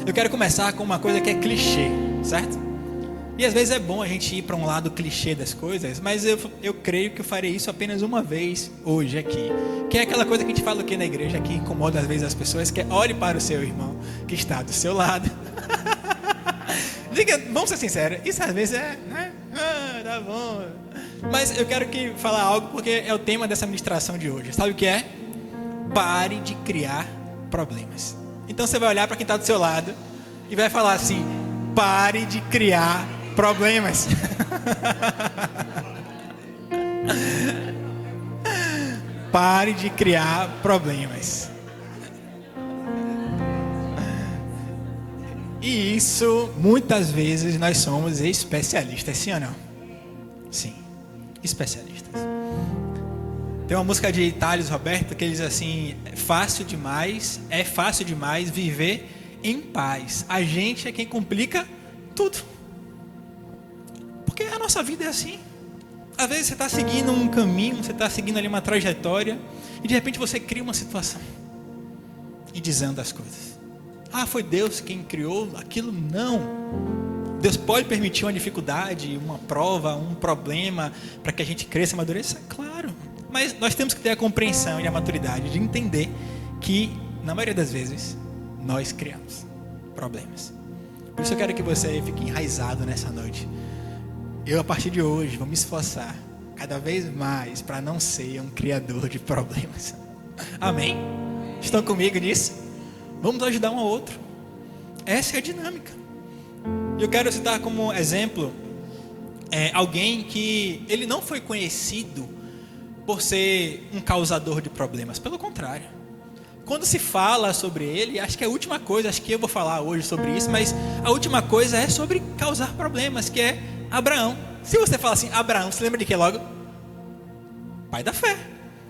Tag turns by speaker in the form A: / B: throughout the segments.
A: Eu quero começar com uma coisa que é clichê, certo? E às vezes é bom a gente ir para um lado clichê das coisas, mas eu creio que eu farei isso apenas uma vez hoje aqui. Que é aquela coisa que a gente fala aqui na igreja, que incomoda às vezes as pessoas, que é olhe para o seu irmão que está do seu lado. Diga, vamos ser sinceros, isso às vezes é, né? Tá bom. Mas eu quero falar algo porque é o tema dessa ministração de hoje. Sabe o que é? Pare de criar problemas. Então você vai olhar para quem está do seu lado e vai falar assim: pare de criar problemas. Pare de criar problemas. E isso, muitas vezes, nós somos especialistas, sim ou não? Sim, especialistas. Tem uma música de Thales Roberto que diz assim: é fácil demais viver em paz. A gente é quem complica tudo. Porque a nossa vida é assim. Às vezes você está seguindo um caminho, você está seguindo ali uma trajetória, e de repente você cria uma situação e desanda as coisas. Ah, foi Deus quem criou aquilo? Não. Deus pode permitir uma dificuldade, uma prova, um problema para que a gente cresça e amadureça? Claro. Mas nós temos que ter a compreensão e a maturidade de entender que, na maioria das vezes, nós criamos problemas. Por isso eu quero que você fique enraizado nessa noite. Eu, a partir de hoje, vou me esforçar cada vez mais para não ser um criador de problemas. Amém? Estão comigo nisso? Vamos ajudar um ao outro. Essa é a dinâmica. Eu quero citar como exemplo alguém que ele não foi conhecido por ser um causador de problemas. Pelo contrário. Quando se fala sobre ele, acho que a última coisa, acho que eu vou falar hoje sobre isso, mas a última coisa é sobre causar problemas, que é Abraão. Se você fala assim, Abraão, você lembra de quê logo? Pai da fé.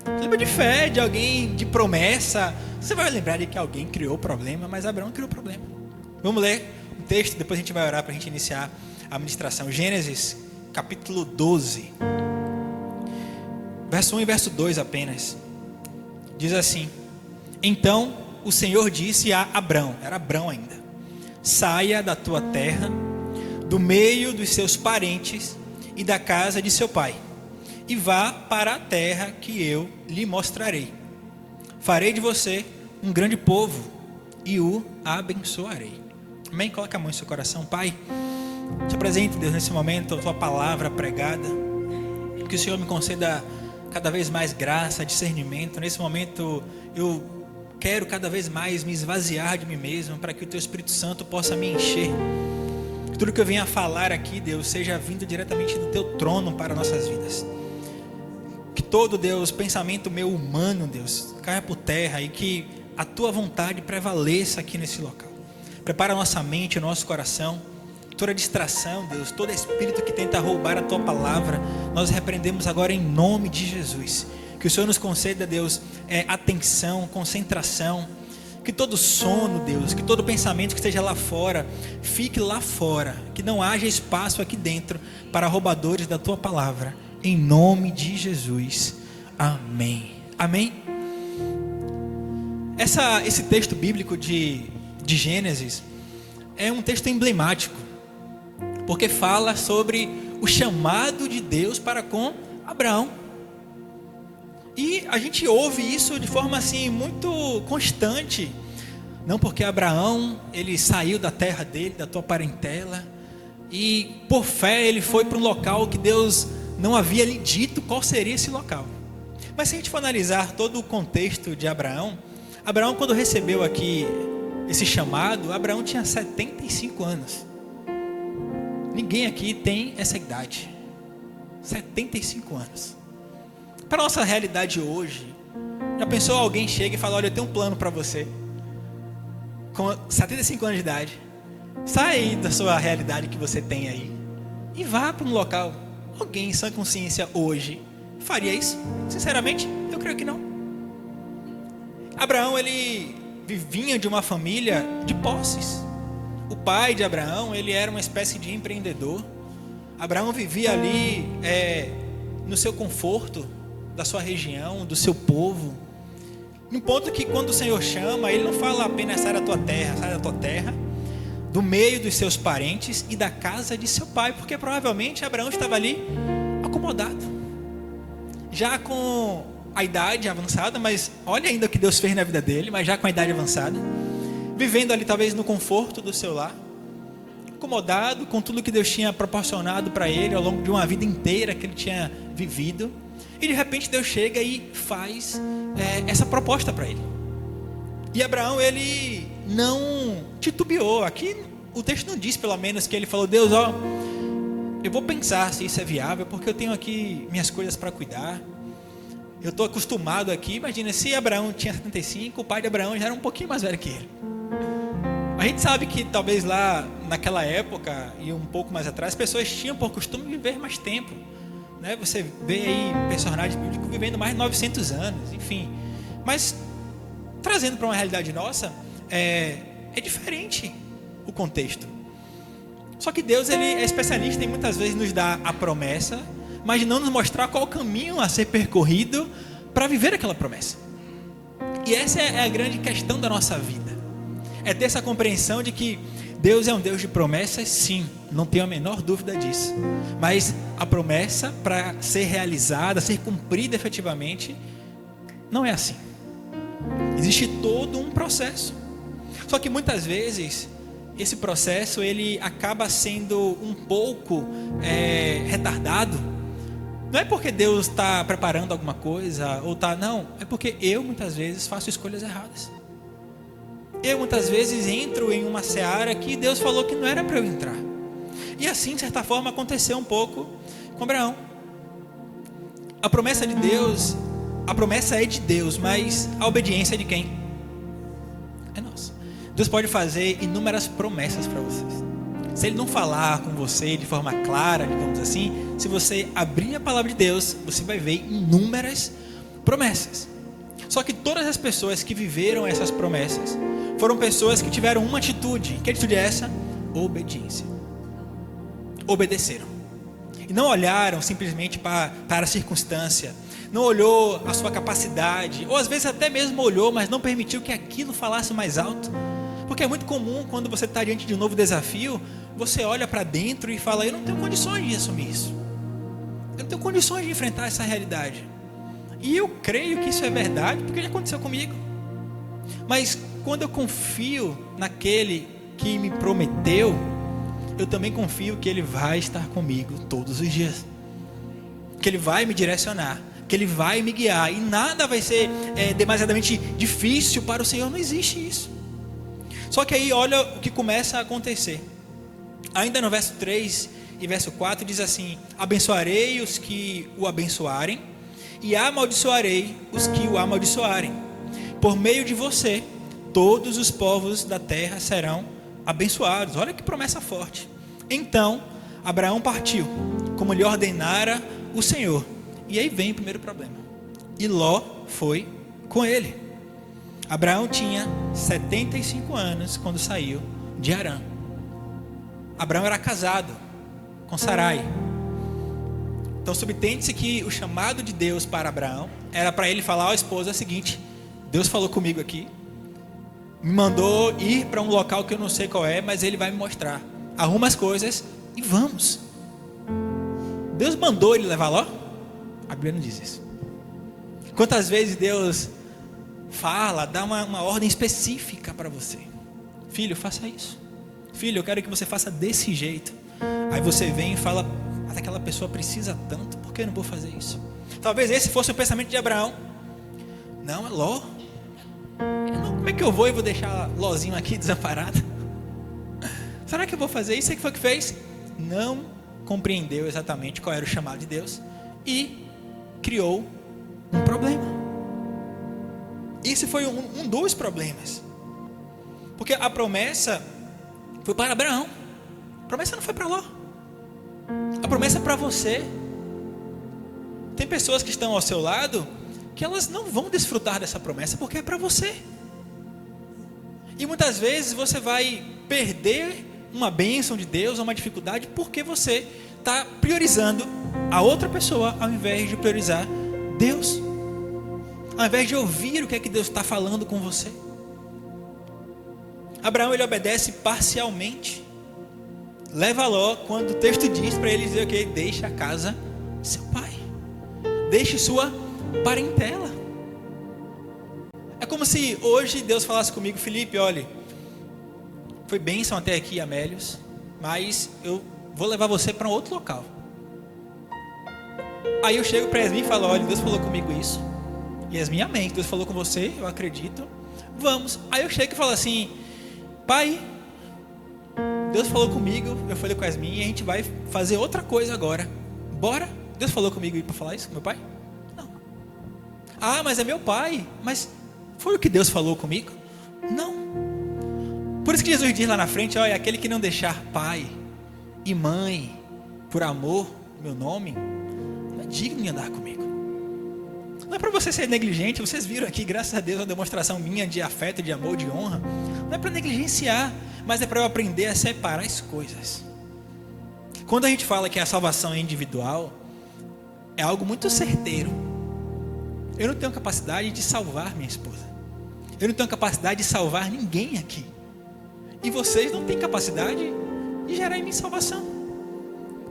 A: Você lembra de fé, de alguém, de promessa. Você vai lembrar de que alguém criou problema, mas Abraão criou problema. Vamos ler o texto, depois a gente vai orar para a gente iniciar a ministração. Gênesis, capítulo 12. Verso 1 e verso 2 apenas. Diz assim: então o Senhor disse a Abrão, era Abrão ainda: saia da tua terra, do meio dos seus parentes e da casa de seu pai, e vá para a terra que eu lhe mostrarei. Farei de você um grande povo e o abençoarei. Amém? Coloca a mão em seu coração. Pai, te apresento, Deus, nesse momento a tua palavra pregada. Que o Senhor me conceda cada vez mais graça, discernimento. Nesse momento eu quero cada vez mais me esvaziar de mim mesmo, para que o teu Espírito Santo possa me encher. Que tudo que eu venha a falar aqui, Deus, seja vindo diretamente do teu trono para nossas vidas. Que todo, Deus, pensamento meu humano, Deus, caia por terra e que a tua vontade prevaleça aqui nesse local. Prepara a nossa mente, o nosso coração. Toda distração, Deus, todo espírito que tenta roubar a tua palavra, nós repreendemos agora em nome de Jesus. Que o Senhor nos conceda, Deus, atenção, concentração. Que todo sono, Deus, que todo pensamento que esteja lá fora, fique lá fora. Que não haja espaço aqui dentro para roubadores da tua palavra. Em nome de Jesus. Amém. Amém? Esse texto bíblico de Gênesis é um texto emblemático, porque fala sobre o chamado de Deus para com Abraão. E a gente ouve isso de forma assim muito constante. Não, porque Abraão, ele saiu da terra dele, da tua parentela, e por fé ele foi para um local que Deus não havia lhe dito qual seria esse local. Mas se a gente for analisar todo o contexto de Abraão, quando recebeu aqui esse chamado, Abraão tinha 75 anos. Ninguém aqui tem essa idade. 75 anos. Para a nossa realidade hoje, já pensou, alguém chega e fala: olha, eu tenho um plano para você, com 75 anos de idade, sai da sua realidade que você tem aí e vá para um local. Alguém em sã consciência hoje faria isso? Sinceramente, eu creio que não. Abraão, ele vinha de uma família de posses. O pai de Abraão, ele era uma espécie de empreendedor. Abraão vivia ali no seu conforto, da sua região, do seu povo. Num ponto que quando o Senhor chama, Ele não fala apenas sai da tua terra, do meio dos seus parentes e da casa de seu pai, porque provavelmente Abraão estava ali acomodado, já com a idade avançada, mas olha ainda o que Deus fez na vida dele, mas já com a idade avançada, vivendo ali talvez no conforto do seu lar, acomodado com tudo que Deus tinha proporcionado para ele ao longo de uma vida inteira que ele tinha vivido, e de repente Deus chega e faz essa proposta para ele. E Abraão, ele não titubeou. Aqui o texto não diz, pelo menos, que ele falou: Deus, eu vou pensar se isso é viável, porque eu tenho aqui minhas coisas para cuidar, eu estou acostumado aqui. Imagina, se Abraão tinha 75, o pai de Abraão já era um pouquinho mais velho que ele. A gente sabe que talvez lá naquela época e um pouco mais atrás, as pessoas tinham por costume viver mais tempo, né? Você vê aí personagens bíblicos vivendo mais de 900 anos, enfim. Mas trazendo para uma realidade nossa, é diferente o contexto. Só que Deus, ele é especialista em muitas vezes nos dar a promessa, mas não nos mostrar qual o caminho a ser percorrido para viver aquela promessa. E essa é a grande questão da nossa vida. É ter essa compreensão de que Deus é um Deus de promessas, sim, não tenho a menor dúvida disso. Mas a promessa, para ser realizada, ser cumprida efetivamente, não é assim. Existe todo um processo. Só que muitas vezes esse processo ele acaba sendo um pouco retardado. Não é porque Deus está preparando alguma coisa ou não, é porque eu muitas vezes faço escolhas erradas. Eu muitas vezes entro em uma seara que Deus falou que não era para eu entrar. E assim, de certa forma, aconteceu um pouco com Abraão. A promessa de Deus, a promessa é de Deus, mas a obediência é de quem? É nossa. Deus pode fazer inúmeras promessas para vocês. Se Ele não falar com você de forma clara, digamos assim, se você abrir a palavra de Deus, você vai ver inúmeras promessas. Só que todas as pessoas que viveram essas promessas foram pessoas que tiveram uma atitude. Que atitude é essa? Obediência. Obedeceram. E não olharam simplesmente para a circunstância. Não olhou a sua capacidade. Ou às vezes até mesmo olhou, mas não permitiu que aquilo falasse mais alto. Porque é muito comum quando você está diante de um novo desafio, você olha para dentro e fala: eu não tenho condições de assumir isso. Eu não tenho condições de enfrentar essa realidade. E eu creio que isso é verdade, porque já aconteceu comigo. Mas quando eu confio naquele que me prometeu, eu também confio que Ele vai estar comigo todos os dias. Que Ele vai me direcionar, que Ele vai me guiar. E nada vai ser demasiadamente difícil para o Senhor, não existe isso. Só que aí olha o que começa a acontecer. Ainda no verso 3 e verso 4 diz assim: abençoarei os que o abençoarem, e amaldiçoarei os que o amaldiçoarem. Por meio de você, todos os povos da terra serão abençoados. Olha que promessa forte. Então Abraão partiu, como lhe ordenara o Senhor. E aí vem o primeiro problema. E Ló foi com ele. Abraão tinha 75 anos quando saiu de Harã. Abraão era casado com Sarai. Então subtende-se que o chamado de Deus para Abraão era para ele falar à esposa o seguinte: Deus falou comigo aqui, me mandou ir para um local que eu não sei qual é, mas Ele vai me mostrar. Arruma as coisas e vamos. Deus mandou ele levar Ló? A Bíblia não diz isso. Quantas vezes Deus fala, dá uma ordem específica para você: filho, faça isso. Filho, eu quero que você faça desse jeito. Aí você vem e fala: mas aquela pessoa precisa tanto, por que eu não vou fazer isso? Talvez esse fosse o pensamento de Abraão. Não, é Ló. Como é que eu vou deixar Lózinho aqui desamparado? Será que eu vou fazer isso? O que foi que fez? Não compreendeu exatamente qual era o chamado de Deus e criou um problema. Esse foi um dos problemas. Porque a promessa foi para Abraão. A promessa não foi para Ló. A promessa é para você. Tem pessoas que estão ao seu lado que elas não vão desfrutar dessa promessa porque é para você. E muitas vezes você vai perder uma bênção de Deus, uma dificuldade, porque você está priorizando a outra pessoa ao invés de priorizar Deus, ao invés de ouvir o que é que Deus está falando com você. Abraão, ele obedece parcialmente. Leva Ló, quando o texto diz para ele dizer o que? Deixe a casa de seu pai, deixe sua parentela. É como se hoje Deus falasse comigo: Felipe, olha, foi bênção até aqui, Amélios, mas eu vou levar você para um outro local. Aí eu chego para Yasmin e falo: olha, Deus falou comigo isso. Yasmin, amém, Deus falou com você, eu acredito, vamos. Aí eu chego e falo assim: pai, Deus falou comigo, eu falei com Yasmin, e a gente vai fazer outra coisa agora. Bora? Deus falou comigo para falar isso com meu pai? Não. Ah, mas é meu pai. Mas foi o que Deus falou comigo? Não. Por isso que Jesus diz lá na frente: olha, aquele que não deixar pai e mãe por amor do meu nome, não é digno de andar comigo. Não é para você ser negligente. Vocês viram aqui, graças a Deus, uma demonstração minha de afeto, de amor, de honra. Não é para negligenciar, mas é para eu aprender a separar as coisas. Quando a gente fala que a salvação é individual, é algo muito certeiro. Eu não tenho capacidade de salvar minha esposa. Eu não tenho capacidade de salvar ninguém aqui. E vocês não têm capacidade de gerar em mim salvação.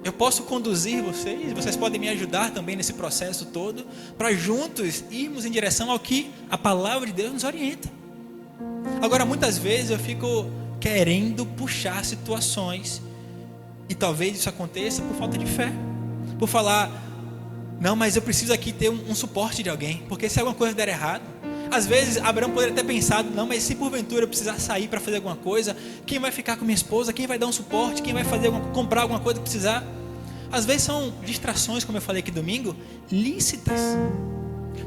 A: Eu posso conduzir vocês, vocês podem me ajudar também nesse processo todo, para juntos irmos em direção ao que a palavra de Deus nos orienta. Agora, muitas vezes eu fico querendo puxar situações, e talvez isso aconteça por falta de fé, por falar: não, mas eu preciso aqui ter um suporte de alguém, porque se alguma coisa der errado, às vezes Abraão poderia ter pensado: não, mas se porventura eu precisar sair para fazer alguma coisa, quem vai ficar com minha esposa? Quem vai dar um suporte? Quem vai comprar alguma coisa que precisar? Às vezes são distrações, como eu falei aqui domingo, lícitas.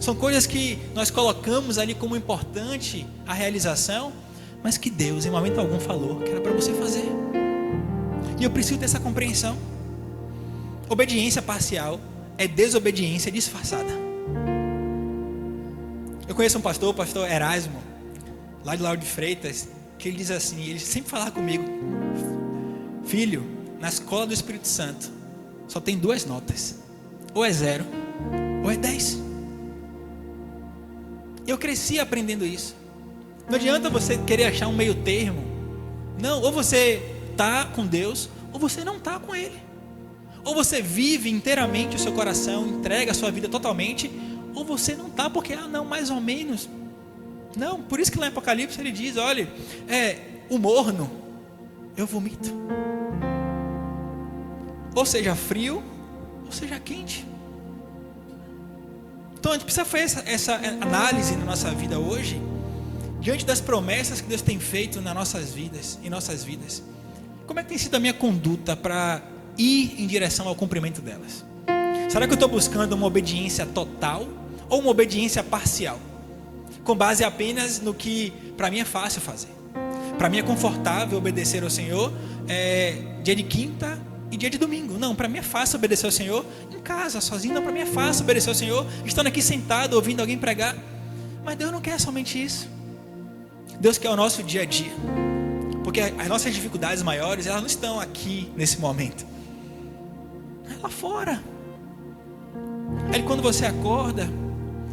A: São coisas que nós colocamos ali como importante a realização, mas que Deus em momento algum falou que era para você fazer. E eu preciso ter essa compreensão. Obediência parcial é desobediência disfarçada. Eu conheço um pastor, o pastor Erasmo, lá de Lauro de Freitas, que ele diz assim, ele sempre fala comigo: filho, na escola do Espírito Santo só tem 2 notas, ou é 0 ou é 10. Eu cresci aprendendo isso. Não adianta você querer achar um meio termo. Não, ou você está com Deus, ou você não está com Ele. Ou você vive inteiramente o seu coração, entrega a sua vida totalmente, ou você não está, porque, não, mais ou menos. Não, por isso que lá em Apocalipse ele diz: olha, o morno, eu vomito. Ou seja frio, ou seja quente. Então a gente precisa fazer essa análise na nossa vida hoje, diante das promessas que Deus tem feito nas nossas vidas, em nossas vidas. Como é que tem sido a minha conduta para ir em direção ao cumprimento delas? Será que eu estou buscando uma obediência total ou uma obediência parcial, com base apenas no que para mim é fácil fazer? Para mim é confortável obedecer ao Senhor dia de quinta e dia de domingo. Não, para mim é fácil obedecer ao Senhor em casa, sozinho. Não, para mim é fácil obedecer ao Senhor estando aqui sentado, ouvindo alguém pregar. Mas Deus não quer somente isso. Deus quer o nosso dia a dia, porque as nossas dificuldades maiores, elas não estão aqui nesse momento, é lá fora. Aí quando você acorda,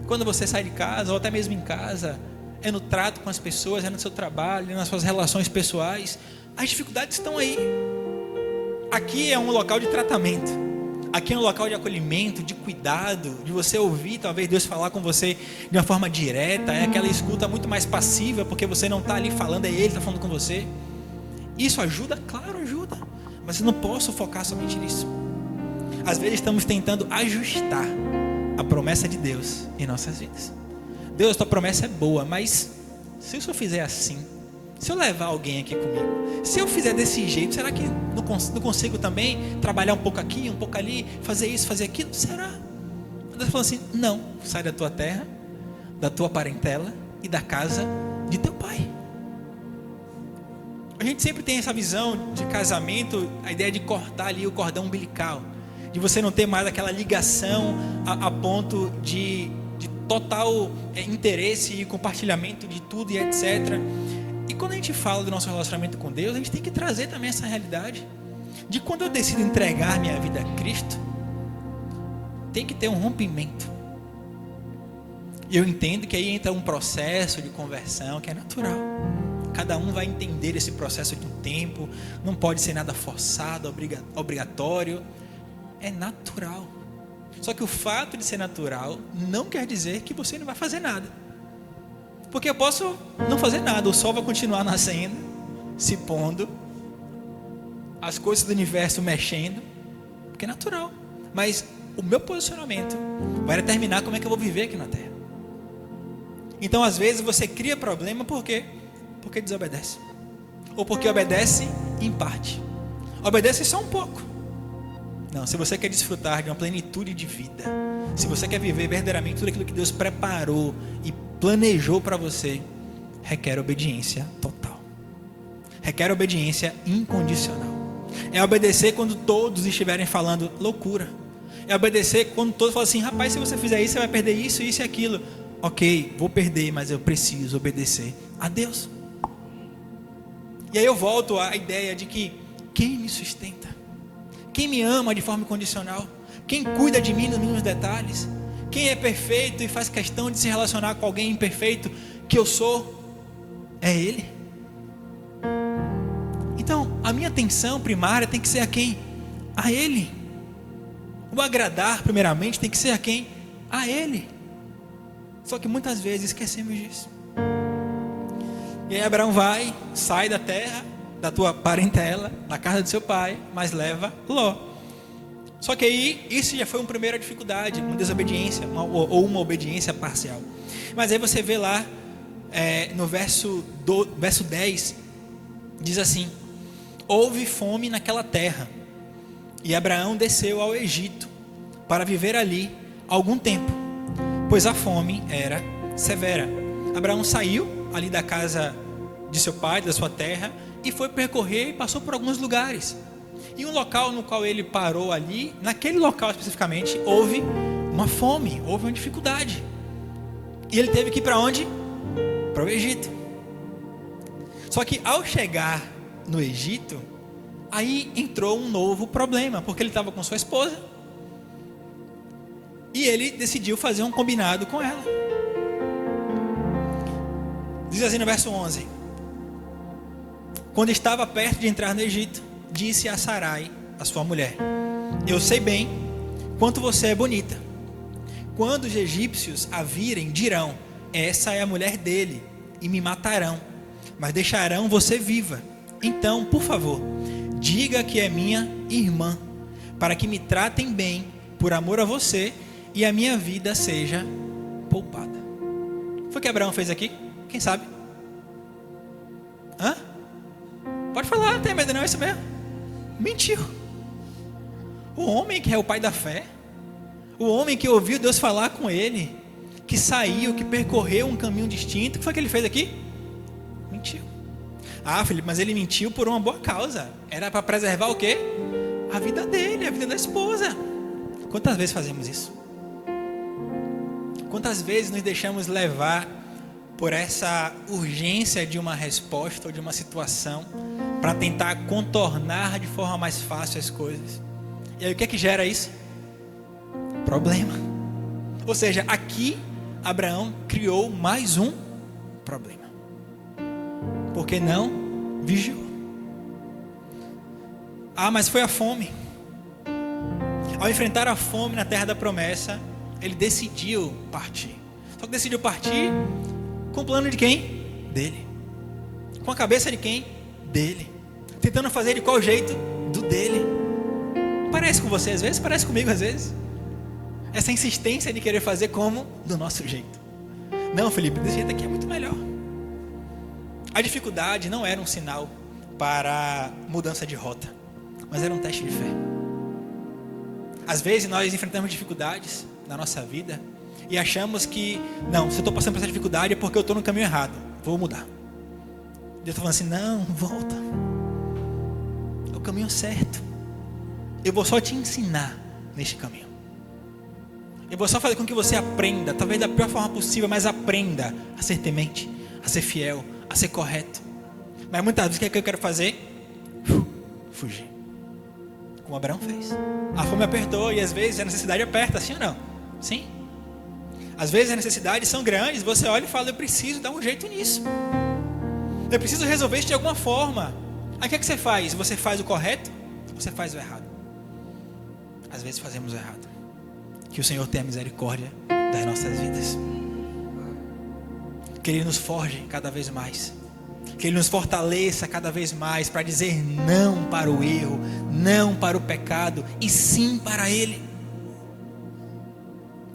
A: quando você sai de casa, ou até mesmo em casa, é no trato com as pessoas, é no seu trabalho, é nas suas relações pessoais. As dificuldades estão aí. Aqui é um local de tratamento, aqui é um local de acolhimento, de cuidado, de você ouvir talvez Deus falar com você de uma forma direta. É aquela escuta muito mais passiva, porque você não está ali falando, é Ele que está falando com você. Isso ajuda? Claro, ajuda, mas eu não posso focar somente nisso. Às vezes estamos tentando ajustar a promessa de Deus em nossas vidas. Deus, tua promessa é boa, mas se eu só fizer assim, se eu levar alguém aqui comigo, se eu fizer desse jeito, será que não consigo também trabalhar um pouco aqui, um pouco ali, fazer isso, fazer aquilo? Será? Deus falou assim: não, sai da tua terra, da tua parentela e da casa de teu pai. A gente sempre tem essa visão de casamento, a ideia de cortar ali o cordão umbilical, de você não ter mais aquela ligação a ponto de total interesse e compartilhamento de tudo e etc. E quando a gente fala do nosso relacionamento com Deus, a gente tem que trazer também essa realidade de quando eu decido entregar minha vida a Cristo, tem que ter um rompimento. E eu entendo que aí entra um processo de conversão que é natural. Cada um vai entender esse processo de um tempo. Não pode ser nada forçado, obrigatório. É natural. Só que o fato de ser natural não quer dizer que você não vai fazer nada. Porque eu posso não fazer nada, o sol vai continuar nascendo, se pondo, as coisas do universo mexendo, porque é natural. Mas o meu posicionamento vai determinar como é que eu vou viver aqui na Terra. Então, às vezes, você cria problema por quê? Porque desobedece. Ou porque obedece em parte. Obedece só um pouco. Não, se você quer desfrutar de uma plenitude de vida, se você quer viver verdadeiramente tudo aquilo que Deus preparou e planejou para você, requer obediência total. Requer obediência incondicional. É obedecer quando todos estiverem falando loucura. É obedecer quando todos falam assim: rapaz, se você fizer isso, você vai perder isso, isso e aquilo. Ok, vou perder, mas eu preciso obedecer a Deus. E aí eu volto à ideia de que quem me sustenta? Quem me ama de forma incondicional? Quem cuida de mim nos mínimos detalhes? Quem é perfeito e faz questão de se relacionar com alguém imperfeito que eu sou? É Ele. Então, a minha atenção primária tem que ser a quem? A Ele. O agradar, primeiramente, tem que ser a quem? A Ele. Só que muitas vezes esquecemos disso. E aí Abraão vai, sai da terra, da tua parentela, da casa do seu pai, mas leva Ló. Só que aí, isso já foi uma primeira dificuldade, uma desobediência, ou uma obediência parcial. Mas aí você vê lá, no verso 10, diz assim: houve fome naquela terra, e Abraão desceu ao Egito, para viver ali algum tempo, pois a fome era severa. Abraão saiu ali da casa de seu pai, da sua terra, e foi percorrer e passou por alguns lugares. E um local no qual ele parou ali, naquele local especificamente, houve uma fome, houve uma dificuldade. E ele teve que ir para onde? Para o Egito. Só que ao chegar no Egito, aí entrou um novo problema, porque ele estava com sua esposa, e ele decidiu fazer um combinado com ela. Diz assim no verso 11: quando estava perto de entrar no Egito, disse a Sarai, a sua mulher: eu sei bem quanto você é bonita. Quando os egípcios a virem, dirão: essa é a mulher dele, e me matarão, mas deixarão você viva. Então, por favor, diga que é minha irmã, para que me tratem bem por amor a você, e a minha vida seja poupada. Foi o que Abraão fez aqui? Quem sabe? Hã? Pode falar, tem medo não, é isso mesmo. Mentiu. O homem que é o pai da fé, o homem que ouviu Deus falar com ele, que saiu, que percorreu um caminho distinto, o que foi que ele fez aqui? Mentiu. Ah, Felipe, mas ele mentiu por uma boa causa. Era para preservar o quê? A vida dele, a vida da esposa. Quantas vezes fazemos isso? Quantas vezes nos deixamos levar por essa urgência de uma resposta ou de uma situação, para tentar contornar de forma mais fácil as coisas? E aí o que é que gera isso? Problema. Ou seja, aqui Abraão criou mais um problema, porque não vigiou. Ah, mas foi a fome. Ao enfrentar a fome na terra da promessa, ele decidiu partir. Só que decidiu partir com o plano de quem? Dele. Com a cabeça de quem? Dele. Tentando fazer de qual jeito? Do dele. Parece com você às vezes, parece comigo às vezes. Essa insistência de querer fazer como? Do nosso jeito. Não, Felipe, desse jeito aqui é muito melhor. A dificuldade não era um sinal para mudança de rota, mas era um teste de fé. Às vezes nós enfrentamos dificuldades na nossa vida e achamos que, não, se eu estou passando por essa dificuldade é porque eu estou no caminho errado, vou mudar. Deus está falando assim: não, volta, é o caminho certo. Eu vou só te ensinar neste caminho. Eu vou só fazer com que você aprenda, talvez da pior forma possível, mas aprenda a ser temente, a ser fiel, a ser correto. Mas muitas vezes o que é que eu quero fazer? Fugir. Como Abraão fez. A fome apertou e às vezes a necessidade aperta, sim ou não? Sim. Às vezes as necessidades são grandes, você olha e fala: eu preciso dar um jeito nisso. Eu preciso resolver isso de alguma forma. Aí o que é que você faz? Você faz o correto ou você faz o errado? Às vezes fazemos o errado. Que o Senhor tenha misericórdia das nossas vidas. Que Ele nos forje cada vez mais. Que Ele nos fortaleça cada vez mais para dizer não para o erro, não para o pecado e sim para Ele.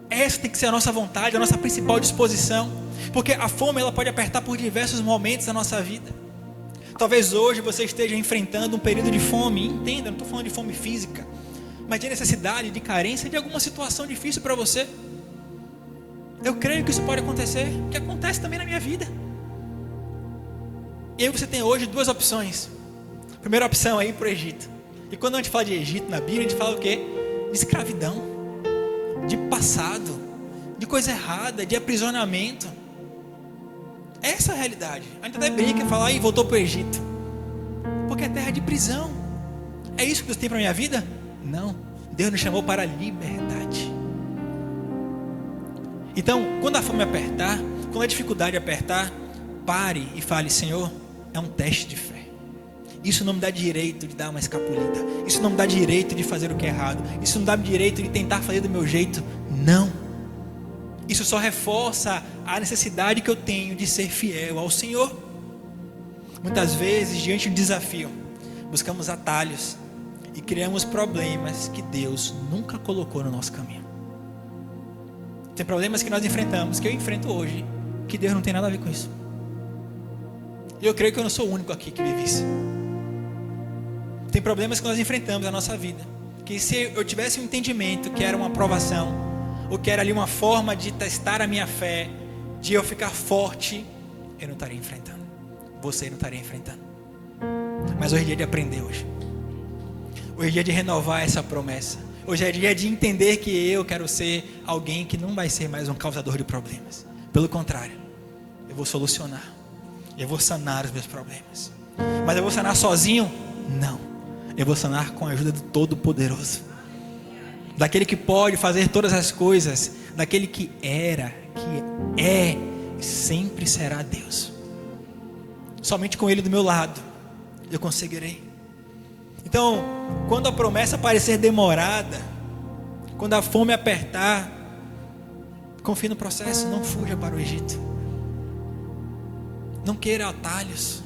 A: Essa tem que ser a nossa vontade, a nossa principal disposição. Porque a fome ela pode apertar por diversos momentos da nossa vida. Talvez hoje você esteja enfrentando um período de fome. Entenda, não estou falando de fome física, mas de necessidade, de carência, de alguma situação difícil para você. Eu creio que isso pode acontecer, que acontece também na minha vida. E aí você tem hoje duas opções. A primeira opção é ir para o Egito. E quando a gente fala de Egito na Bíblia, a gente fala o quê? De escravidão, de passado, de coisa errada, de aprisionamento. Essa é a realidade. A gente até brinca e fala, e voltou para o Egito. Porque é terra de prisão. É isso que Deus tem para a minha vida? Não. Deus nos chamou para a liberdade. Então, quando a fome apertar, quando a dificuldade apertar, pare e fale, Senhor, é um teste de fé. Isso não me dá direito de dar uma escapulida. Isso não me dá direito de fazer o que é errado. Isso não dá direito de tentar fazer do meu jeito. Não. Isso só reforça a necessidade que eu tenho de ser fiel ao Senhor. Muitas vezes, diante do desafio, buscamos atalhos e criamos problemas que Deus nunca colocou no nosso caminho. Tem problemas que nós enfrentamos, que eu enfrento hoje, que Deus não tem nada a ver com isso. E eu creio que eu não sou o único aqui que vive isso. Tem problemas que nós enfrentamos na nossa vida, que se eu tivesse um entendimento que era uma aprovação, ou que era ali uma forma de testar a minha fé, de eu ficar forte, eu não estaria enfrentando. Você não estaria enfrentando. Mas hoje é dia de aprender hoje. Hoje é dia de renovar essa promessa. Hoje é dia de entender que eu quero ser alguém que não vai ser mais um causador de problemas. Pelo contrário, eu vou solucionar. Eu vou sanar os meus problemas. Mas eu vou sanar sozinho? Não. Eu vou sanar com a ajuda do Todo-Poderoso. Daquele que pode fazer todas as coisas. Daquele que era, que é e sempre será Deus. Somente com Ele do meu lado eu conseguirei. Então, quando a promessa parecer demorada, quando a fome apertar, confie no processo, não fuja para o Egito. Não queira atalhos,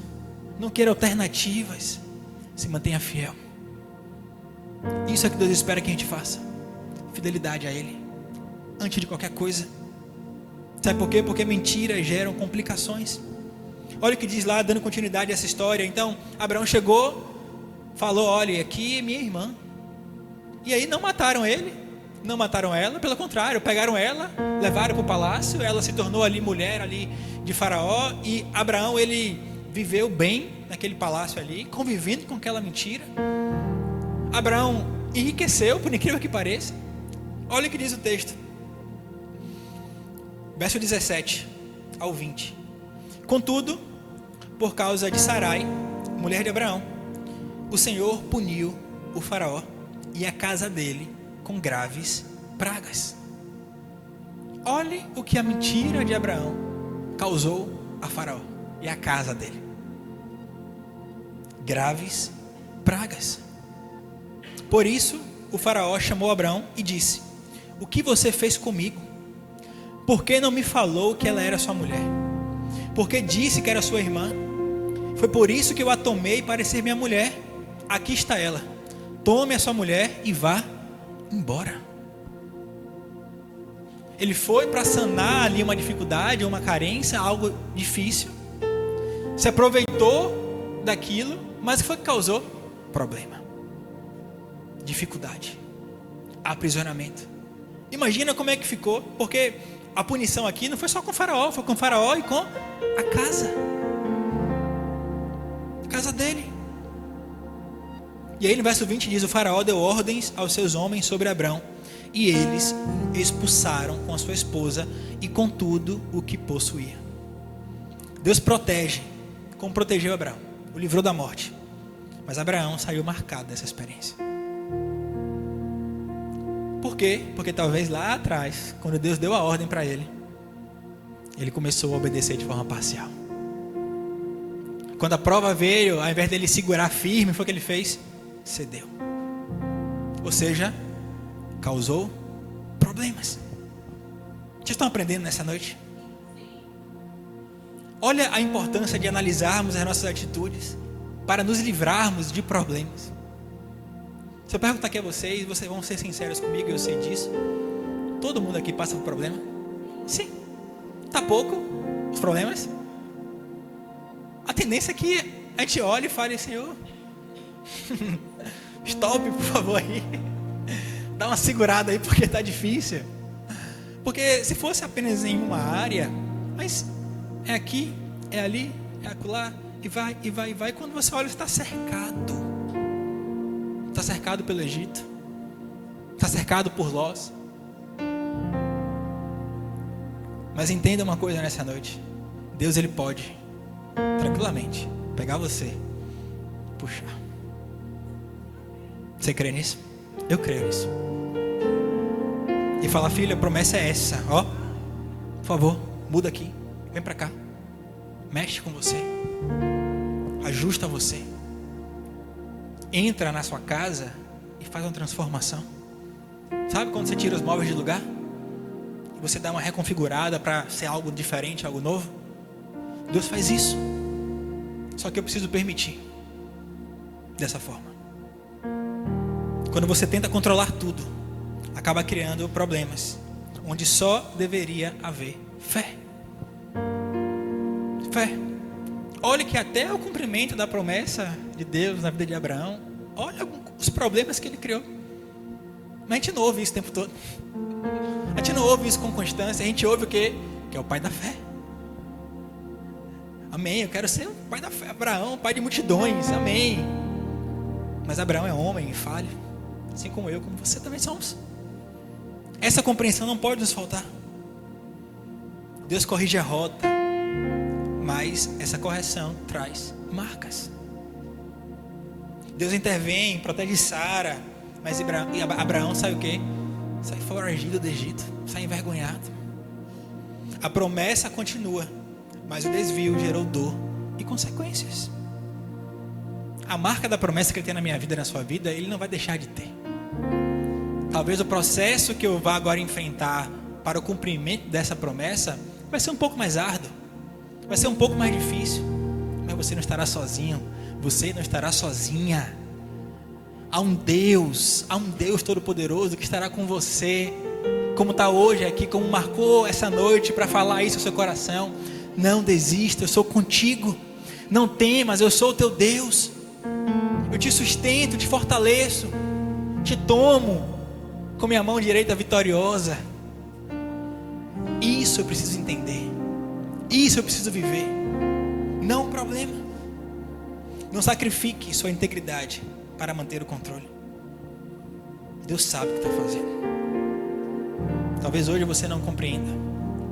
A: não queira alternativas, se mantenha fiel. Isso é que Deus espera que a gente faça, fidelidade a Ele, antes de qualquer coisa. Sabe por quê? Porque mentiras geram complicações. Olha o que diz lá, dando continuidade a essa história. Então, Abraão chegou, falou, olha, aqui é minha irmã. E aí não mataram ele, não mataram ela, pelo contrário, pegaram ela, levaram para o palácio, ela se tornou ali mulher ali de Faraó, e Abraão ele viveu bem naquele palácio ali, convivendo com aquela mentira. Abraão enriqueceu, por incrível que pareça. Olha o que diz o texto, verso 17 ao 20. Contudo, por causa de Sarai, mulher de Abraão, o Senhor puniu o Faraó e a casa dele com graves pragas. Olhe o que a mentira de Abraão causou a Faraó e a casa dele. Graves pragas. Por isso, o Faraó chamou Abraão e disse: o que você fez comigo? Por que não me falou que ela era sua mulher? Porque disse que era sua irmã. Foi por isso que eu a tomei para ser minha mulher. Aqui está ela. Tome a sua mulher e vá embora. Ele foi para sanar ali uma dificuldade, uma carência, algo difícil. Se aproveitou daquilo, mas o que foi que causou? Problema, dificuldade, aprisionamento. Imagina como é que ficou, porque a punição aqui não foi só com o Faraó, foi com o Faraó e com a casa dele. E aí no verso 20 diz: o Faraó deu ordens aos seus homens sobre Abrão, e eles expulsaram com a sua esposa e com tudo o que possuía. Deus protege, como protegeu Abraão, o livrou da morte. Mas Abraão saiu marcado dessa experiência. Por quê? Porque talvez lá atrás, quando Deus deu a ordem para ele, ele começou a obedecer de forma parcial. Quando a prova veio, ao invés dele segurar firme, foi o que ele fez? Cedeu. Ou seja, causou problemas. Vocês estão aprendendo nessa noite? Olha a importância de analisarmos as nossas atitudes para nos livrarmos de problemas. Se eu perguntar aqui a vocês vão ser sinceros comigo, eu sei disso. Todo mundo aqui passa por problema? Sim. Tá pouco os problemas? A tendência é que a gente olhe e fale: Senhor, stop, por favor, aí. Dá uma segurada aí, porque tá difícil. Porque se fosse apenas em uma área, mas é aqui, é ali, é acolá, e vai, e vai, e vai. Quando você olha, você está cercado. Está cercado pelo Egito. Está cercado por Lós. Mas entenda uma coisa nessa noite. Deus, Ele pode, tranquilamente, pegar você, puxar. Você crê nisso? Eu creio nisso. E falar: filha, a promessa é essa, ó. Por favor, muda aqui. Vem pra cá. Mexe com você. Ajusta você. Entra na sua casa e faz uma transformação. Sabe quando você tira os móveis de lugar? E você dá uma reconfigurada para ser algo diferente, algo novo? Deus faz isso. Só que eu preciso permitir. Dessa forma. Quando você tenta controlar tudo, acaba criando problemas, onde só deveria haver fé. Fé. Olha que até o cumprimento da promessa de Deus na vida de Abraão, olha os problemas que ele criou. Mas a gente não ouve isso o tempo todo. A gente não ouve isso com constância. A gente ouve o quê? Que é o pai da fé. Amém, eu quero ser o pai da fé. Abraão, pai de multidões, amém. Mas Abraão é homem e falho, assim como eu, como você também somos. Essa compreensão não pode nos faltar. Deus corrige a rota, mas essa correção traz marcas. Deus intervém, protege Sara, mas Abraão sai o quê? Sai foragido do Egito, sai envergonhado. A promessa continua, mas o desvio gerou dor e consequências. A marca da promessa que ele tem na minha vida e na sua vida, ele não vai deixar de ter. Talvez o processo que eu vá agora enfrentar para o cumprimento dessa promessa vai ser um pouco mais árduo, vai ser um pouco mais difícil, mas você não estará sozinho, você não estará sozinha. Há um Deus Todo-Poderoso que estará com você, como está hoje aqui, como marcou essa noite para falar isso ao seu coração. Não desista, eu sou contigo. Não temas, eu sou o teu Deus. Eu te sustento, te fortaleço, te tomo com minha mão direita vitoriosa. Isso eu preciso entender. Isso eu preciso viver. Não problema. Não sacrifique sua integridade para manter o controle. Deus sabe o que está fazendo. Talvez hoje você não compreenda.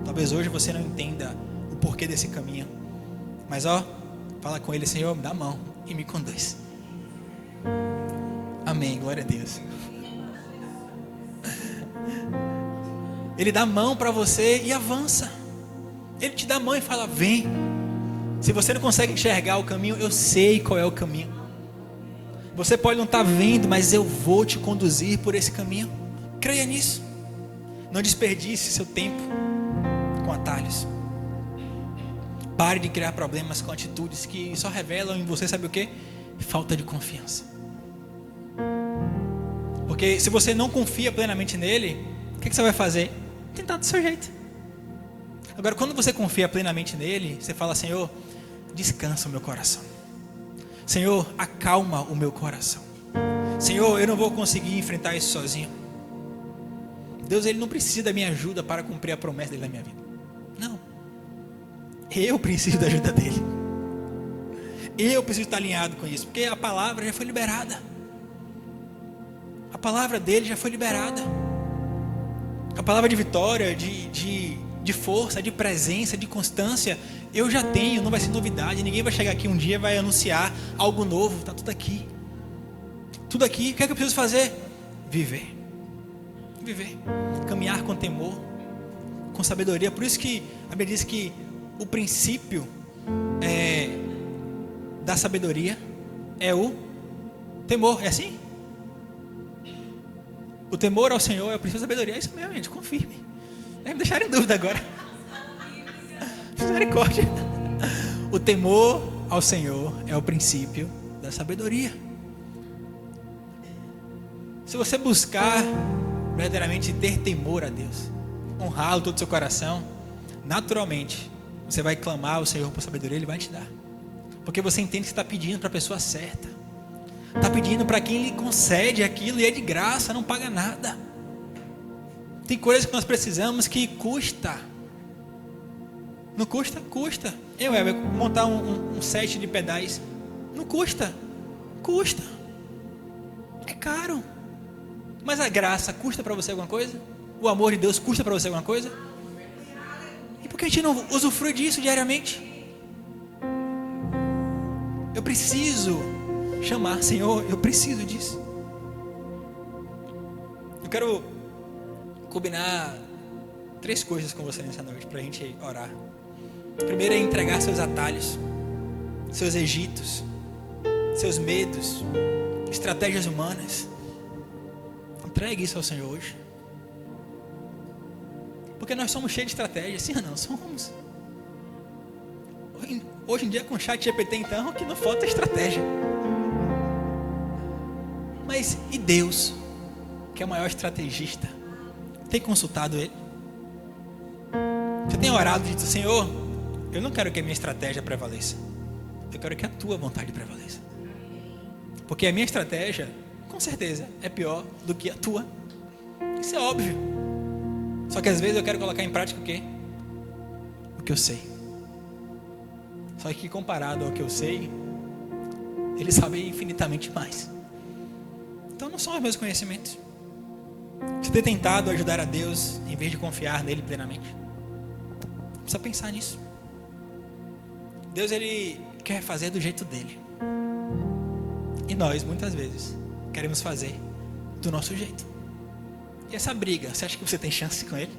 A: Talvez hoje você não entenda o porquê desse caminho. Mas fala com Ele: Senhor, me dá a mão e me conduz. Amém, glória a Deus. Ele dá a mão para você e avança. Ele te dá a mão e fala: vem. Se você não consegue enxergar o caminho, eu sei qual é o caminho. Você pode não estar vendo, mas eu vou te conduzir por esse caminho. Creia nisso. Não desperdice seu tempo com atalhos. Pare de criar problemas com atitudes que só revelam em você, sabe o quê? Falta de confiança. Porque se você não confia plenamente nele, o que você vai fazer? Tentar do seu jeito. Agora, quando você confia plenamente nele, você fala: Senhor, descansa o meu coração. Senhor, acalma o meu coração. Senhor, eu não vou conseguir enfrentar isso sozinho. Deus, Ele não precisa da minha ajuda para cumprir a promessa dele na minha vida. Não. Eu preciso da ajuda dele. Eu preciso estar alinhado com isso, porque a palavra já foi liberada. A palavra dele já foi liberada. A palavra de vitória, de força, de presença, de constância, eu já tenho, não vai ser novidade. Ninguém vai chegar aqui um dia e vai anunciar algo novo. Está tudo aqui. Tudo aqui. O que é que eu preciso fazer? Viver. Caminhar com temor, com sabedoria. Por isso que a Bíblia diz que o princípio da sabedoria é o temor. É assim? O temor ao Senhor é o princípio da sabedoria. É isso mesmo, gente, confirme. Me deixaram em dúvida agora. Misericórdia. O temor ao Senhor é o princípio da sabedoria. Se você buscar verdadeiramente ter temor a Deus, honrá-lo todo o seu coração, naturalmente você vai clamar ao Senhor por sabedoria, Ele vai te dar. Porque você entende que você está pedindo para a pessoa certa, está pedindo para quem lhe concede aquilo, e é de graça, não paga nada. Tem coisas que nós precisamos que custa. Não custa? Custa. Eu montar um set de pedais, não custa? Custa. É caro. Mas a graça custa para você alguma coisa? O amor de Deus custa para você alguma coisa? E por que a gente não usufrui disso diariamente? Eu preciso chamar, Senhor, eu preciso disso. Eu quero combinar 3 coisas com você nessa noite para a gente orar. Primeiro é entregar seus atalhos, seus egitos, seus medos, estratégias humanas. Entregue isso ao Senhor hoje. Porque nós somos cheios de estratégias, sim ou não? Somos. Hoje em dia com o chat GPT, então, que não falta estratégia. Mas e Deus, que é o maior estrategista, tem consultado Ele? Você tem orado e dito: Senhor, eu não quero que a minha estratégia prevaleça, eu quero que a tua vontade prevaleça. Porque a minha estratégia, com certeza, é pior do que a tua. Isso é óbvio. Só que às vezes eu quero colocar em prática o quê? O que eu sei. Só que comparado ao que eu sei, Ele sabe infinitamente mais. Então não são os meus conhecimentos. Você tem tentado ajudar a Deus em vez de confiar nele plenamente? Precisa pensar nisso. Deus, Ele quer fazer do jeito dele. E nós, muitas vezes, queremos fazer do nosso jeito. E essa briga, você acha que você tem chance com Ele?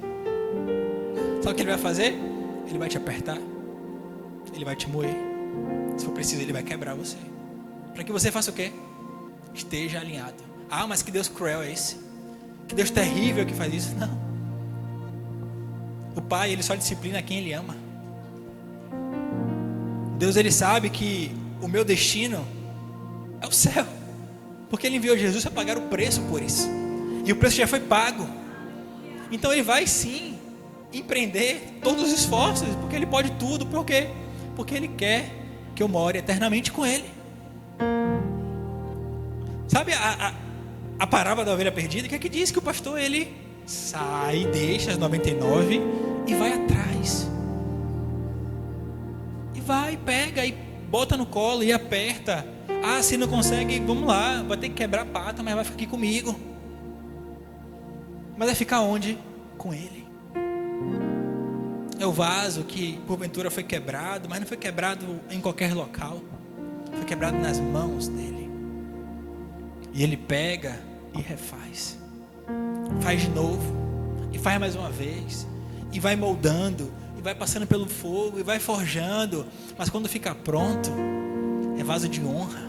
A: Sabe o que Ele vai fazer? Ele vai te apertar, Ele vai te moer. Se for preciso, Ele vai quebrar você, para que você faça o quê? Esteja alinhado. Ah, mas que Deus cruel é esse? Que Deus terrível que faz isso? Não. O Pai, Ele só disciplina quem Ele ama. Deus, Ele sabe que o meu destino é o céu, porque Ele enviou Jesus para pagar o preço por isso, e o preço já foi pago. Então Ele vai sim empreender todos os esforços, porque Ele pode tudo. Por quê? Porque Ele quer que eu more eternamente com Ele. Sabe a parábola da ovelha perdida? Que diz que o pastor, ele sai, deixa as 99 e vai atrás. E vai, pega e bota no colo e aperta. Ah, se não consegue, vamos lá, vai ter que quebrar a pata, mas vai ficar aqui comigo. Mas vai ficar onde? Com Ele. É o vaso que porventura foi quebrado, mas não foi quebrado em qualquer local. Foi quebrado nas mãos dele. E Ele pega e refaz. Faz de novo. E faz mais uma vez. E vai moldando. E vai passando pelo fogo. E vai forjando. Mas quando fica pronto, é vaso de honra.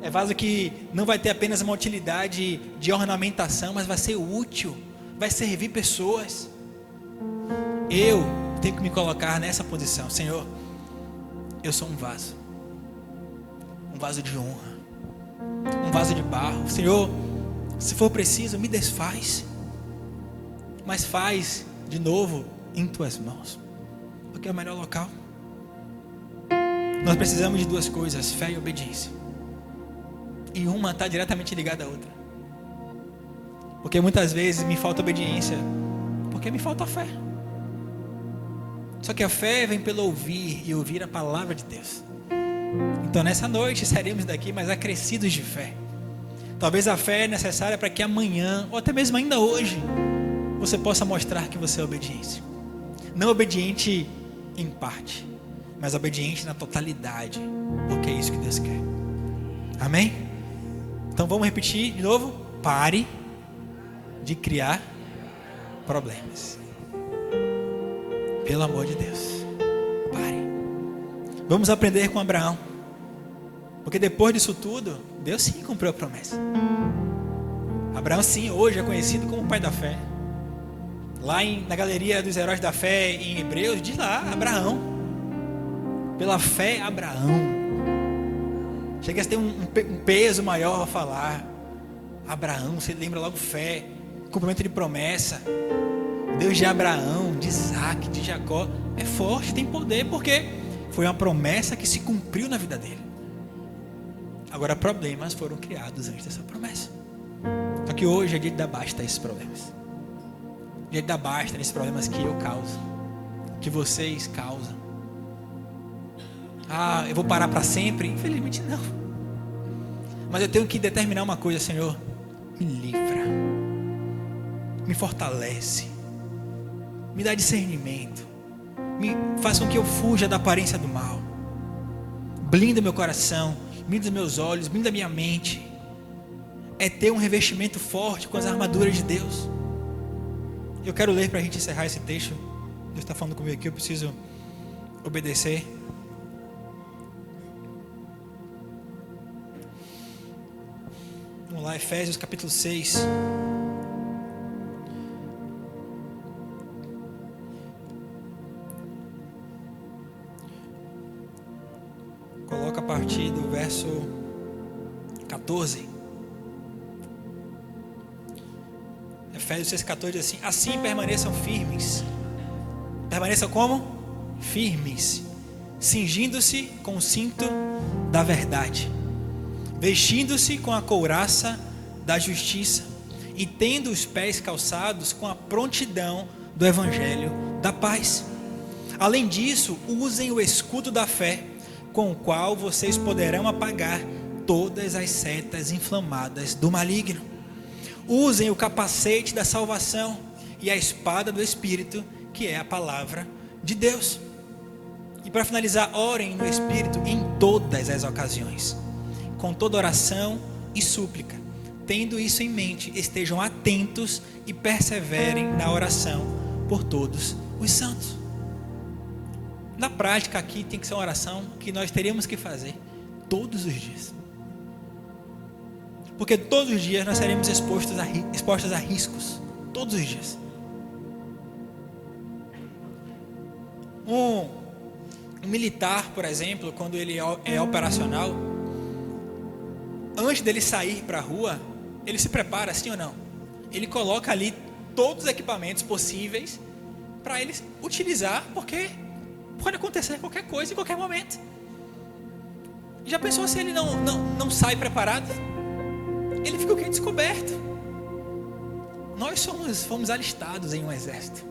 A: É vaso que não vai ter apenas uma utilidade de ornamentação, mas vai ser útil. Vai servir pessoas. Eu tenho que me colocar nessa posição. Senhor, eu sou um vaso. Um vaso de honra. Um vaso de barro. Senhor, se for preciso, me desfaz, mas faz de novo em tuas mãos, porque é o melhor local. Nós precisamos de 2 coisas: fé e obediência. E uma está diretamente ligada à outra. Porque muitas vezes me falta obediência porque me falta fé. Só que a fé vem pelo ouvir, e ouvir a palavra de Deus. Então nessa noite sairemos daqui mais acrescidos de fé. Talvez a fé é necessária para que amanhã, ou até mesmo ainda hoje, você possa mostrar que você é obediente. Não obediente em parte, mas obediente na totalidade, porque é isso que Deus quer. Amém? Então vamos repetir de novo. Pare de criar problemas. Pelo amor de Deus, pare. Vamos aprender com Abraão. Porque depois disso tudo, Deus sim cumpriu a promessa. Abraão sim, hoje é conhecido como o pai da fé. Lá na galeria dos heróis da fé em Hebreus, diz lá, Abraão. Pela fé, Abraão. Chega a ter um peso maior a falar. Abraão, você lembra logo fé, cumprimento de promessa. Deus de Abraão, de Isaac, de Jacó, é forte, tem poder, porque foi uma promessa que se cumpriu na vida dele. Agora, problemas foram criados antes dessa promessa. Só que hoje é dia de dar basta a esses problemas. Dia de dar basta nesses problemas que eu causo, que vocês causam. Ah, eu vou parar para sempre? Infelizmente não. Mas eu tenho que determinar uma coisa, Senhor. Me livra, me fortalece, me dá discernimento, me faz com que eu fuja da aparência do mal, blinda meu coração, blinda meus olhos, blinda minha mente. É ter um revestimento forte com as armaduras de Deus. Eu quero ler para a gente encerrar esse texto. Deus está falando comigo aqui, eu preciso obedecer. Vamos lá, Efésios capítulo 6. Coloca a partir do verso 14. Efésios 6,14 diz assim: assim permaneçam firmes. Permaneçam como? Firmes, cingindo-se com o cinto da verdade, vestindo-se com a couraça da justiça e tendo os pés calçados com a prontidão do evangelho da paz. Além disso, usem o escudo da fé, com o qual vocês poderão apagar todas as setas inflamadas do maligno. Usem o capacete da salvação e a espada do Espírito, que é a palavra de Deus. E para finalizar, orem no Espírito em todas as ocasiões, com toda oração e súplica. Tendo isso em mente, estejam atentos e perseverem na oração por todos os santos. Na prática aqui tem que ser uma oração que nós teríamos que fazer todos os dias. Porque todos os dias nós seremos expostos a riscos. Todos os dias. Um militar, por exemplo, quando ele é operacional, antes dele sair para a rua, ele se prepara, sim ou não? Ele coloca ali todos os equipamentos possíveis para ele utilizar, porque pode acontecer qualquer coisa em qualquer momento. Já pensou se ele não sai preparado? Ele fica o quê? Descoberto. Nós fomos alistados em um exército.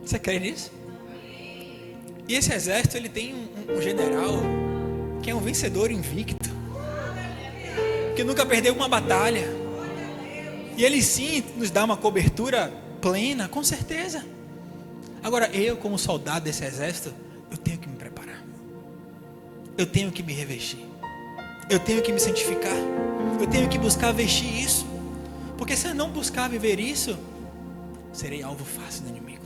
A: Você crê nisso? E esse exército, ele tem um general que é um vencedor invicto, que nunca perdeu uma batalha. E ele sim nos dá uma cobertura plena, com certeza. Agora, eu como soldado desse exército, eu tenho que me preparar. Eu tenho que me revestir. Eu tenho que me santificar. Eu tenho que buscar vestir isso. Porque se eu não buscar viver isso, serei alvo fácil do inimigo.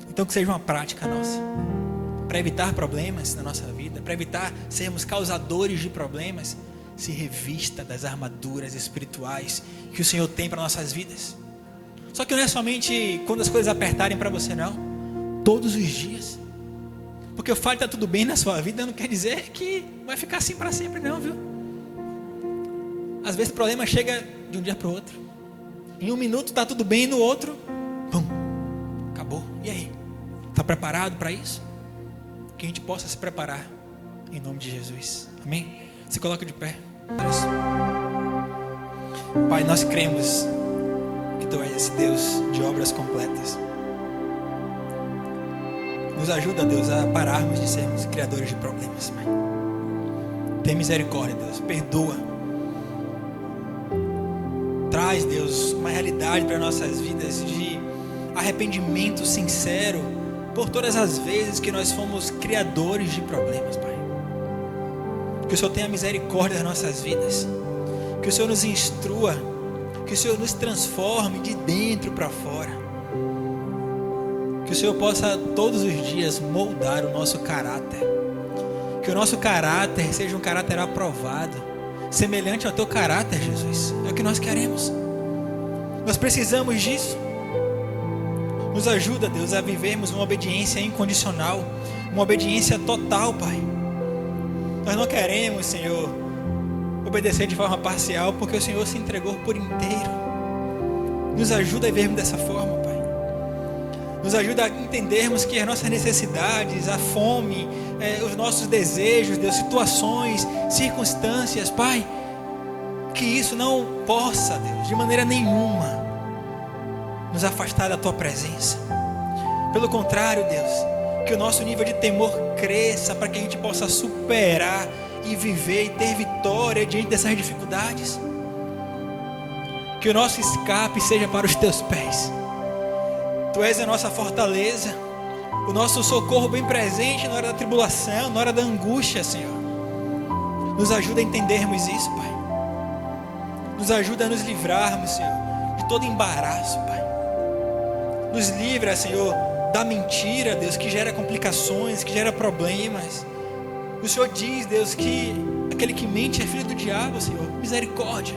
A: Então que seja uma prática nossa, para evitar problemas na nossa vida, para evitar sermos causadores de problemas. Se revista das armaduras espirituais que o Senhor tem para nossas vidas. Só que não é somente quando as coisas apertarem para você, não. Todos os dias. Porque o fato de estar tudo bem na sua vida não quer dizer que vai ficar assim para sempre, não, viu? Às vezes o problema chega de um dia para o outro. Em um minuto está tudo bem, no outro, pum, acabou. E aí? Está preparado para isso? Que a gente possa se preparar em nome de Jesus. Amém? Se coloca de pé. Pai, nós cremos que Tu és esse Deus de obras completas. Nos ajuda, Deus, a pararmos de sermos criadores de problemas, Pai. Tem misericórdia, Deus, perdoa. Traz, Deus, uma realidade para nossas vidas de arrependimento sincero por todas as vezes que nós fomos criadores de problemas, Pai. Que o Senhor tenha misericórdia das nossas vidas. Que o Senhor nos instrua. Que o Senhor nos transforme de dentro para fora. Que o Senhor possa todos os dias moldar o nosso caráter. Que o nosso caráter seja um caráter aprovado, semelhante ao teu caráter, Jesus. É o que nós queremos. Nós precisamos disso. Nos ajuda, Deus, a vivermos uma obediência incondicional, uma obediência total, Pai. Nós não queremos, Senhor, obedecer de forma parcial, porque o Senhor se entregou por inteiro. Nos ajuda a vivermos dessa forma, Pai. Nos ajuda a entendermos que as nossas necessidades, a fome, os nossos desejos, Deus, situações, circunstâncias, Pai, que isso não possa, Deus, de maneira nenhuma nos afastar da Tua presença. Pelo contrário, Deus, que o nosso nível de temor cresça para que a gente possa superar e viver e ter vitória diante dessas dificuldades. Que o nosso escape seja para os Teus pés. Tu és a nossa fortaleza, o nosso socorro bem presente na hora da tribulação, na hora da angústia, Senhor. Nos ajuda a entendermos isso, Pai. Nos ajuda a nos livrarmos, Senhor, de todo embaraço, Pai. Nos livra, Senhor, da mentira, Deus, que gera complicações, que gera problemas. O Senhor diz, Deus, que aquele que mente é filho do diabo, Senhor. Misericórdia.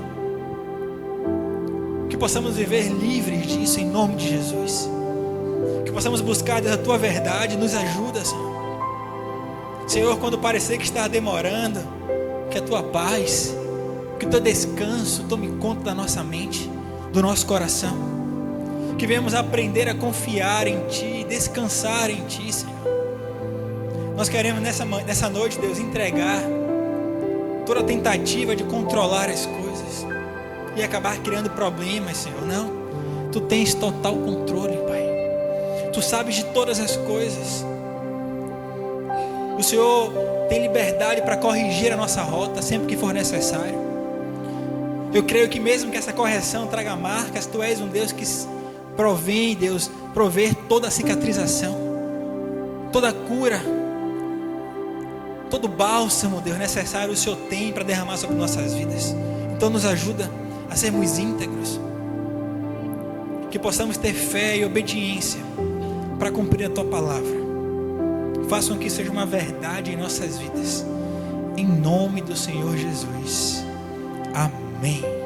A: Que possamos viver livres disso em nome de Jesus. Que possamos buscar, Deus, a Tua verdade. Nos ajuda, Senhor. Senhor, quando parecer que está demorando, que a Tua paz, que o Teu descanso tome conta da nossa mente, do nosso coração. Que venhamos aprender a confiar em Ti, descansar em Ti, Senhor. Nós queremos nessa noite, Deus, entregar toda tentativa de controlar as coisas e acabar criando problemas, Senhor. Não, Tu tens total controle, Pai. Tu sabes de todas as coisas. O Senhor tem liberdade para corrigir a nossa rota sempre que for necessário. Eu creio que mesmo que essa correção traga marcas, Tu és um Deus que provém, Deus, prover toda a cicatrização, toda a cura, todo o bálsamo, Deus, necessário o Senhor tem para derramar sobre nossas vidas. Então nos ajuda a sermos íntegros, que possamos ter fé e obediência para cumprir a Tua palavra. Façam que seja uma verdade em nossas vidas, em nome do Senhor Jesus. Amém.